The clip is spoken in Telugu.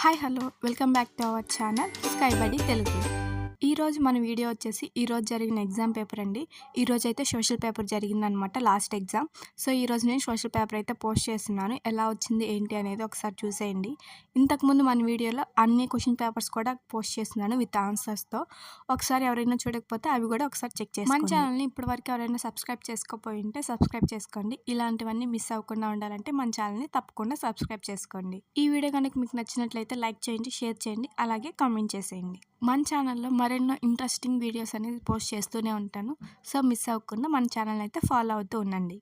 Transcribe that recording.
Hi hello welcome back to our channel sky బడి తెలుగు. ఈరోజు మన వీడియో వచ్చేసి ఈరోజు జరిగిన ఎగ్జామ్ పేపర్ అండి. ఈరోజు అయితే సోషల్ పేపర్ జరిగిందనమాట, లాస్ట్ ఎగ్జామ్. సో ఈరోజు నేను సోషల్ పేపర్ అయితే పోస్ట్ చేస్తున్నాను. ఎలా వచ్చింది ఏంటి అనేది ఒకసారి చూసేయండి. ఇంతకుముందు మన వీడియోలో అన్ని క్వశ్చన్ పేపర్స్ కూడా పోస్ట్ చేస్తున్నాను విత్ ఆన్సర్స్తో. ఒకసారి ఎవరైనా చూడకపోతే అవి కూడా ఒకసారి చెక్ చేసుకోండి. మన ఛానల్ని ఇప్పటివరకు ఎవరైనా సబ్స్క్రైబ్ చేసుకోపోయి ఉంటే సబ్స్క్రైబ్ చేసుకోండి. ఇలాంటివన్నీ మిస్ అవ్వకుండా ఉండాలంటే మన ఛానల్ని తప్పకుండా సబ్స్క్రైబ్ చేసుకోండి. ఈ వీడియో కనుక మీకు నచ్చినట్లయితే లైక్ చేయండి, షేర్ చేయండి, అలాగే కామెంట్ చేసేయండి. మన ఛానల్లో మరెన్నో ఇంట్రెస్టింగ్ వీడియోస్ అనేది పోస్ట్ చేస్తూనే ఉంటాను. సో మిస్ అవ్వకుండా మన ఛానల్ అయితే ఫాలో అవుతూ ఉండండి.